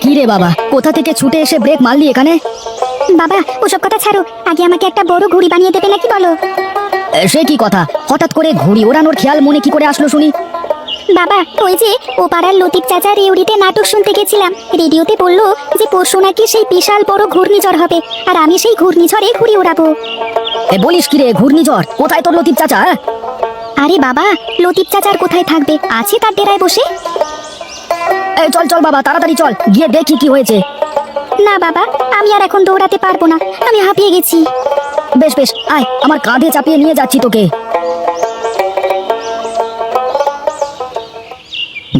কি রে বাবা, কোথা থেকে ছুটে এসে ব্রেক মারলি এখানে? বাবা ওসব কথা ছাড়ো, আগে আমাকে একটা বড় ঘুড়ি বানিয়ে দেবে নাকি বলো। সে কি কথা, হঠাৎ করে ঘুড়ি ওড়ানোর খেয়াল মনে কি করে আসলো শুনি? বাবা ওই যে ও পাড়ার লতিফ চাচা রেউড়িতে নাটক শুনতে গেছিলাম, রেডিওতে বললো যে পরশু নাকি সেই বিশাল বড় ঘূর্ণিঝড় হবে, আর আমি সেই ঘূর্ণিঝড়ে ঘুড়ি ওড়াবো। বলিস কি রে, ঘূর্ণিঝড়? কোথায় তোর লতিফ চাচা? আরে বাবা, লতিফ চাচার কোথায় থাকবে, আছে তার ডেরায় বসে। চল চল বাবা, তাড়াতাড়ি চল, গিয়ে দেখি কি হয়েছে। না বাবা, আমি আর এখন দৌড়াতে পারবো না, আমি হাঁপিয়ে গেছি। বেশ বেশ, আয়, আমার কাঁধে চাপিয়ে নিয়ে যাচ্ছি তোকে।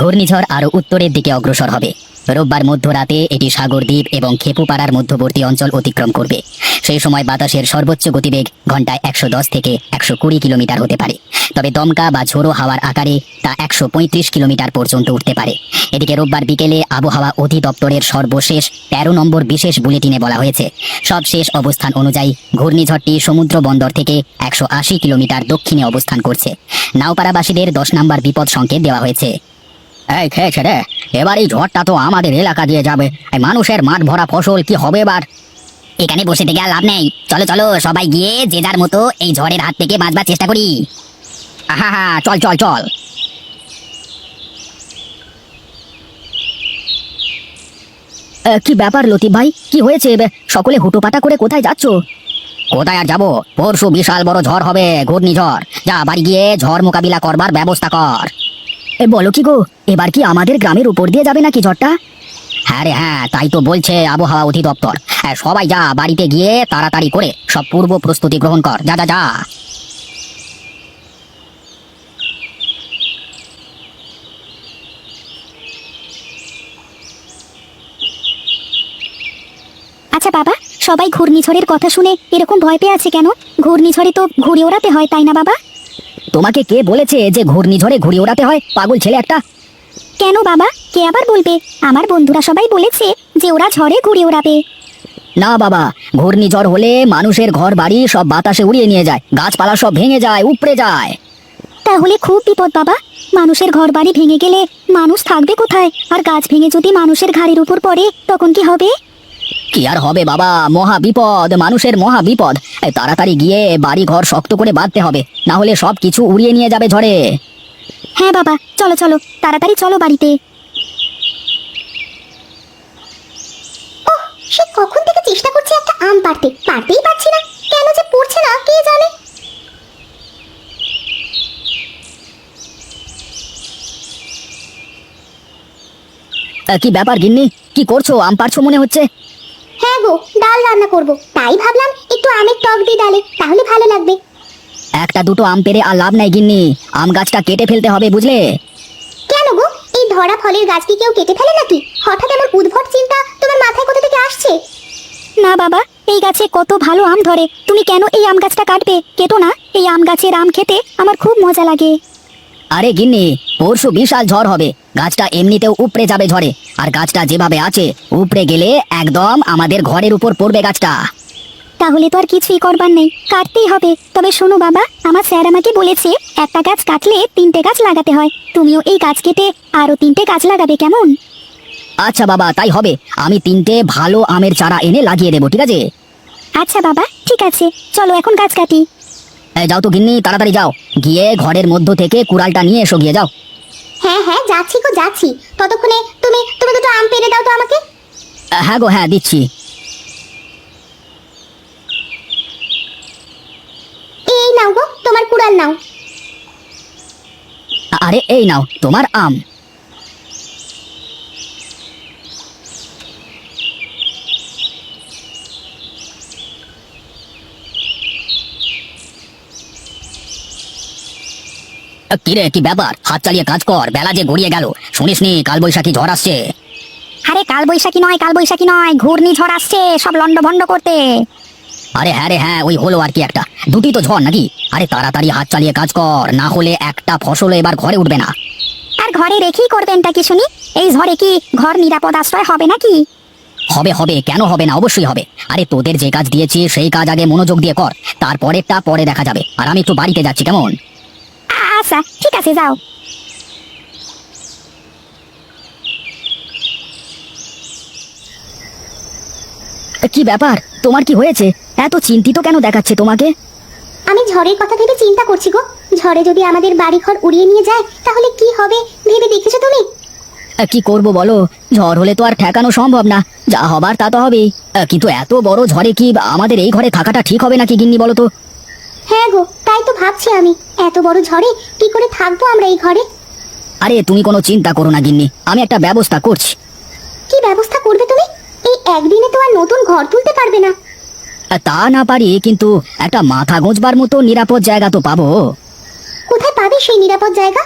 ঘূর্ণিঝড় আরো উত্তরের দিকে অগ্রসর হবে। রোববার মধ্যরাতে এটি সাগরদ্বীপ এবং খেপুপাড়ার মধ্যবর্তী অঞ্চল অতিক্রম করবে। সেই সময় বাতাসের সর্বোচ্চ গতিবেগ ঘন্টায় 110 থেকে 120 কিলোমিটার হতে পারে, তবে দমকা বা ঝোড়ো হাওয়ার আকারে তা 135 কিলোমিটার পর্যন্ত উঠতে পারে। এদিকে রোববার বিকেলে আবহাওয়া অধিদপ্তরের সর্বশেষ 13 নম্বর বিশেষ বুলেটিনে বলা হয়েছে, সবশেষ অবস্থান অনুযায়ী ঘূর্ণিঝড়টি সমুদ্র বন্দর থেকে 180 কিলোমিটার দক্ষিণে অবস্থান করছে। নাওপাড়াবাসীদের 10 নম্বর বিপদ সংকেত দেওয়া হয়েছে। এই খেয়েছে রে, এবার এই ঝড়টা তো আমাদের এলাকা দিয়ে যাবে, মানুষের মাঠ ভরা ফসল কি হবে এবার? এখানে বসে থেকে আর লাভ নেই, চলো চলো সবাই গিয়ে যে যার মতো এই ঝড়ের হাত থেকে বাঁচবার চেষ্টা করি। হ্যাঁ হ্যাঁ, চল চল চল। কি ব্যাপার লতিফ ভাই, কি হয়েছে? সকলে হুটোপাটা করে কোথায় যাচ্ছ? কোথায় আর যাবো, পরশু বিশাল বড় ঝড় হবে, ঘূর্ণিঝড়। যা বাড়ি গিয়ে ঝড় মোকাবিলা করবার ব্যবস্থা কর। বলো কি গো, এবার কি আমাদের গ্রামের উপর দিয়ে যাবে নাকি ঝড়টা? হ্যাঁ রে হ্যাঁ, তাই তো বলছে আবহাওয়া অধিদপ্তর। সবাই যা, বাড়িতে গিয়ে তাড়াতাড়ি করে সব পূর্ব প্রস্তুতি গ্রহণ কর, যা যা যা। আচ্ছা বাবা, সবাই ঘূর্ণিঝড়ের কথা শুনে এরকম ভয় পেয়ে আছে কেন? ঘূর্ণিঝড়ে তো ঘুড়ি ওড়াতে হয়, তাই না বাবা? তোমাকে কে বলেছে যে ঘূর্ণিঝড়ে ঘুড়ি ওড়াতে হয়, পাগল ছেলে একটা? কেন বাবা, কে আবার বলবে? আমার বন্ধুরা সবাই বলেছে যে ওরা ঝড়ে ঘুড়ি ওড়াবে। না বাবা, ঘূর্ণিঝড় হলে মানুষের ঘর বাড়ি সব বাতাসে উড়িয়ে নিয়ে যায়, গাছপালা সব ভেঙে যায়, উপড়ে যায়। তাহলে খুব বিপদ বাবা, মানুষের ঘর বাড়ি ভেঙে গেলে মানুষ থাকবে কোথায়? আর গাছ ভেঙে যদি মানুষের ঘাড়ের উপর পড়ে তখন কি হবে? কি আর হবে বাবা, মহা বিপদ, মানুষের মহা বিপদ। তাড়াতাড়ি গিয়ে বাড়ি ঘর শক্ত করে বাঁধতে হবে, না হলে সব কিছু উড়িয়ে নিয়ে যাবে ঝড়ে। হ্যাঁ বাবা, চলো চলো, তাড়াতাড়ি চলো বাড়িতে। ওহ, সে কখন থেকে চেষ্টা করছে একটা আম পাড়তে, পারতেই পারছি না, কেন যে পড়ছে না কে জানে। কি ব্যাপার গিন্নি, কি করছো? আম পাড়ছো মনে হচ্ছে। হ্যাঁ গো, ডাল রান্না করব, তাই ভাবলাম একটু আমের টক দিই ডালে, তাহলে ভালো লাগবে। একটা দুটো আম পেরে আর লাভ নাই গিন্নি, আম গাছটা কেটে ফেলতে হবে, বুঝলে? কেন গো, এই ধরা ফলের গাছ কি কেউ কেটে ফেলে নাকি? হঠাৎ এমন উদ্ভট চিন্তা তোমার মাথায় কোথা থেকে আসছে? না বাবা, এই গাছে কত ভালো আম ধরে, তুমি কেন এই আম গাছটা কাটবে? কেটো না, এই আম গাছের আম খেতে আমার খুব মজা লাগে। আরে গিন্নি, পরশু বিশাল ঝড় হবে, গাছটা এমনিতেও উপড়ে যাবে ঝড়ে, আর গাছটা যেভাবে আছে উপড়ে গেলে একদম আমাদের ঘরের উপর পড়বে গাছটা। তাহলে তো আর কিছুই করবার নেই, কাটতেই হবে। তবে শোনো বাবা, আমার স্যার আমাকে বলেছে একটা গাছ কাটলে 3টে গাছ লাগাতে হয়, তুমিও এই গাছ কেটে আরো 3টে গাছ লাগাবে, কেমন? আচ্ছা বাবা, তাই হবে, আমি 3টে ভালো আমের চারা এনে লাগিয়ে দেবো, ঠিক আছে? আচ্ছা বাবা, ঠিক আছে, চলো এখন গাছ কাটি। যাও তো গিন্নি, তাড়াতাড়ি যাও, গিয়ে ঘরের মধ্য থেকে কুড়ালটা নিয়ে এসো, গিয়ে যাও। হ্যাঁ হ্যাঁ, যাচ্ছি গো যাচ্ছি, ততক্ষণে তুমি তুমি দুটো আম পেড়ে দাও তো আমাকে। হ্যাঁ গো হ্যাঁ, দিচ্ছি। এই নাও গো, তোমার কুড়াল নাও। আরে এই নাও তোমার আম। কিরে, কি ব্যাপার? হাত চালিয়ে কাজ কর, বেলা যে গড়িয়ে গেল, শুনিসনি কালবৈশাখী ঝড় আসছে? আরে কাল বৈশাখী নয়, ঘূর্ণিঝড় আসছে সব লন্ড ভন্ড করতে। আরে হ্যাঁ রে হ্যাঁ, ওই হলো আর কি একটা, দুটি তো ঝড় নাকি? আরে তাড়াতাড়ি হাত চালিয়ে কাজ কর, না হলে একটা ফসল এবার ঘরে উঠবে না। আর ঘরে রেখেই করবেনটা কি শুনি? এই ঝড়ে কি ঘর নিরাপদ আশ্রয় হবে নাকি? হবে হবে, কেন হবে না, অবশ্যই হবে। আরে তোদের যে কাজ দিয়েছি সেই কাজ আগে মনোযোগ দিয়ে কর, তারপরেরটা পরে দেখা যাবে। আর আমি একটু বাড়িতে যাচ্ছি, কেমন? আচ্ছা ঠিক আছে, যাও। কি ব্যাপার, তোমার কি হয়েছে? এত চিন্তিত কেন দেখাচ্ছে তোমাকে? আমি ঝড়ের কথা ভেবে চিন্তা করছি গো। ঝড়ে যদি আমাদের বাড়িঘর উড়িয়ে নিয়ে যায় তাহলে কি হবে ভেবে দেখেছো তুমি? কি করব বলো, ঝড় হলে তো আর ঠেকানো সম্ভব না, যা হবার তা তো হবেই। কিন্তু এত বড় ঝড়ে কি আমাদের এই ঘরে থাকাটা ঠিক হবে নাকি গিন্নি, বলো তো? হ্যাঁ গো, তাই তো ভাবছি আমি, এত বড় ঝড়ে কি করে থাকবো আমরা এই ঘরে? আরে তুমি কোনো চিন্তা করো না গিন্নি, আমি একটা ব্যবস্থা করছি। কি ব্যবস্থা করবে তুমি? এই একদিনে তো আর নতুন ঘর তুলতে পারবে না। তা না পারি, কিন্তু একটা মাথা গোঁজবার মতো নিরাপদ জায়গা তো পাবো। কোথায় পাবে সেই নিরাপদ জায়গা?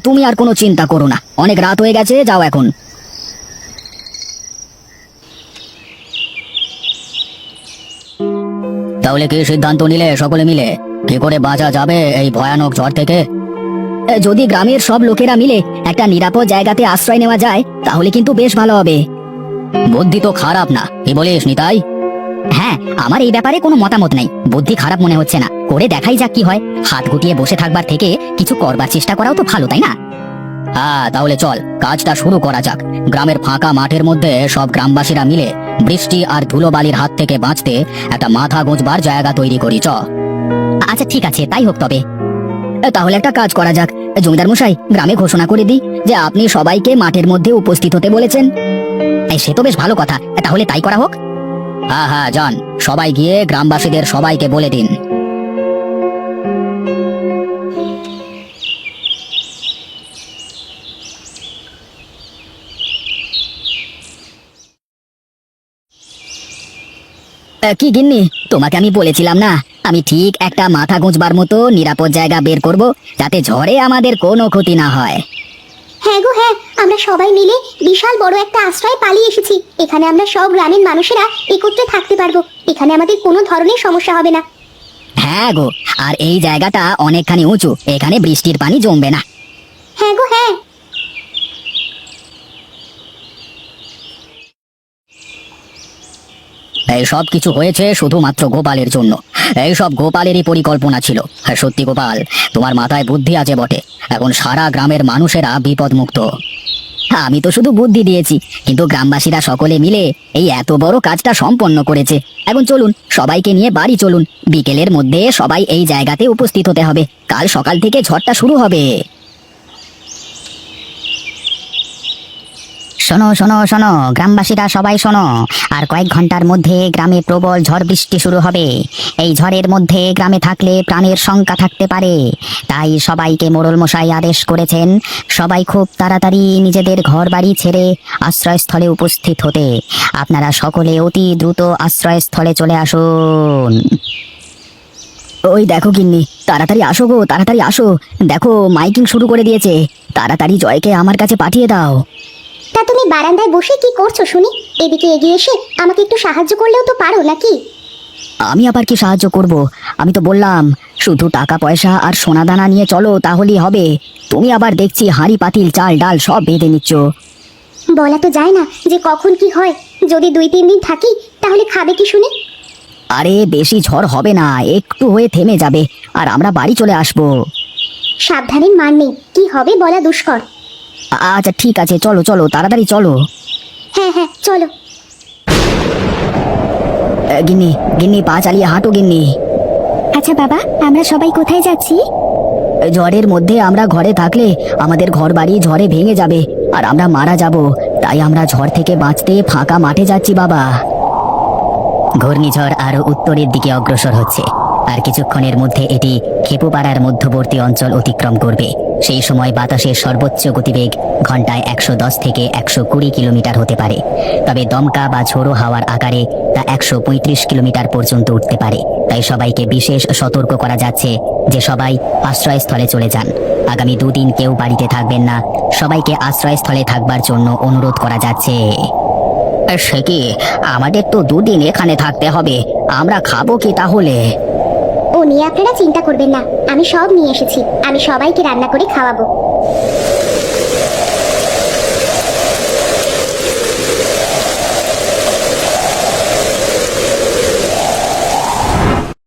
তুমি আর কোনো চিন্তা করো না, অনেক রাত হয়ে গেছে, যাও এখন। তাহলে কি সিদ্ধান্ত নিলে সকলে মিলে? কি করে বাঁচা যাবে এই ভয়ানক ঝড় থেকে? যদি গ্রামের সব লোকেরা মিলে একটা নিরাপদ জায়গাতে আশ্রয় নেওয়া যায় তাহলে কিন্তু বেশ ভালো হবে। বুদ্ধি তো খারাপ না, কি বলিস নিতাই? হ্যাঁ, আমার এই ব্যাপারে কোনো মতামত নাই, বুদ্ধি খারাপ মনে হচ্ছে না। করে দেখাই যাক কি হয়। হাত গুটিয়ে বসে থাকবার থেকে কিছু করবার চেষ্টা করাও তো ভালো, তাই না? হ্যাঁ, তাহলে চল কাজটা শুরু করা যাক। গ্রামের ফাঁকা মাঠের মধ্যে সব গ্রামবাসীরা মিলে বৃষ্টি আর ধুলোবালির হাত থেকে বাঁচতে একটা মাথা গোঁজবার জায়গা তৈরি করি, চ। আচ্ছা ঠিক আছে, তাই হোক তবে। তাহলে একটা কাজ করা যাক, জমিদার মশাই গ্রামে ঘোষণা করে দিই যে আপনি সবাইকে মাঠের মধ্যে উপস্থিত হতে বলেছেন। সে তো বেশ ভালো কথা, তাহলে তাই করা হোক। হ্যাঁ হ্যাঁ, যান, সবাই গিয়ে গ্রামবাসীদের সবাইকে বলে দিন। কি গিন্নি, তোমাকে আমি বলেছিলাম না, আমি ঠিক একটা মাথা গুঁজবার মতো নিরাপদ জায়গা বের করব, যাতে ঝড়ে আমাদের কোনো ক্ষতি না হয়। হ্যাঁ গো হ্যাঁ, আমরা সবাই মিলে বিশাল বড় একটা আশ্রয় পালিয়ে এসেছি। এখানে আমরা সব গ্রামের মানুষেরা একত্রে থাকতে পারবো। এখানে আমাদের কোনো ধরনের সমস্যা হবে না। হ্যাঁ গো, আর এই জায়গাটা অনেকখানি উঁচু, এখানে বৃষ্টির পানি জমবে না। হ্যাঁ গো হ্যাঁ। এই সব কিছু হয়েছে শুধুমাত্র গোপালের জন্য। এই সব গোপালেরই পরিকল্পনা ছিল। হ্যাঁ সত্যি গোপাল, তোমার মাথায় বুদ্ধি আছে বটে, এখন সারা গ্রামের মানুষেরা বিপদমুক্ত। আমি তো শুধু বুদ্ধি দিয়েছি, কিন্তু গ্রামবাসীরা সকলে মিলে এই এত বড় কাজটা সম্পন্ন করেছে। এখন চলুন সবাইকে নিয়ে বাড়ি চলুন, বিকেলের মধ্যে সবাই এই জায়গাতে উপস্থিত হতে হবে, কাল সকাল থেকে ঝড়টা শুরু হবে। শোনো শোনো শোনো, গ্রামবাসীরা সবাই শোনো, আর কয়েক ঘন্টার মধ্যে গ্রামে প্রবল ঝড় বৃষ্টি শুরু হবে। এই ঝড়ের মধ্যে গ্রামে থাকলে প্রাণের শঙ্কা থাকতে পারে, তাই সবাইকে মোড়ল মশাই আদেশ করেছেন সবাই খুব তাড়াতাড়ি নিজেদের ঘর বাড়ি ছেড়ে আশ্রয়স্থলে উপস্থিত হতে। আপনারা সকলে অতি দ্রুত আশ্রয়স্থলে চলে আসুন। ওই দেখো গিন্নি, তাড়াতাড়ি আসো গো, তাড়াতাড়ি আসো, দেখো মাইকিং শুরু করে দিয়েছে, তাড়াতাড়ি জয়কে আমার কাছে পাঠিয়ে দাও। তা তুমি বারান্দায় বসে কি করছো শুনি? এদিকে এগিয়ে এসে আমাকে একটু সাহায্য করলেও তো পারো নাকি? আমি আবার কি সাহায্য করব? আমি তো বললাম শুধু টাকা পয়সা আর সোনাদানা নিয়ে চলো, তাহলেই হবে। তুমি আবার দেখছি হাঁড়ি পাতিল চাল ডাল সব বেঁধে নিচ্ছ। বলা তো যায় না যে কখন কি হয়। যদি 2-3 দিন থাকি তাহলে খাবে কি শুনি? আরে বেশি ঝড় হবে না, একটু হয়ে থেমে যাবে, আর আমরা বাড়ি চলে আসবো। সাবধানের মান নেই, কি হবে বলা দুষ্কর। আচ্ছা ঠিক আছে, চলো চলো, তাড়াতাড়ি চলো। হ্যাঁ হ্যাঁ চলো। গিন্নি গিন্নি, পা চালিয়ে হাঁটো গিন্নি। আচ্ছা বাবা, আমরা সবাই কোথায় যাচ্ছি? ঝড়ের মধ্যে আমরা ঘরে থাকলে আমাদের ঘর বাড়ি ঝড়ে ভেঙে যাবে, আর আমরা মারা যাব, তাই আমরা ঝড় থেকে বাঁচতে ফাঁকা মাঠে যাচ্ছি বাবা। ঘূর্ণিঝড় আরো উত্তরের দিকে অগ্রসর হচ্ছে, আর কিছুক্ষণের মধ্যে এটি খেপুপাড়ার মধ্যবর্তী অঞ্চল অতিক্রম করবে। সেই সময় বাতাসের সর্বোচ্চ গতিবেগ ঘন্টায় 110 থেকে 120 কিলোমিটার হতে পারে, তবে দমকা বা ঝোড়ো হাওয়ার আকারে তা 135 কিলোমিটার পর্যন্ত উঠতে পারে। তাই সবাইকে বিশেষ সতর্ক করা যাচ্ছে যে সবাই আশ্রয়স্থলে চলে যান। আগামী 2 দিন কেউ বাড়িতে থাকবেন না, সবাইকে আশ্রয়স্থলে থাকবার জন্য অনুরোধ করা যাচ্ছে। সে কি, আমাদের তো 2 দিন এখানে থাকতে হবে, আমরা খাবো কি তাহলে? ও নিয়ে আপনারা চিন্তা করবেন না, আমি সব নিয়ে এসেছি, আমি সবাইকে রান্না করে খাওয়াবো।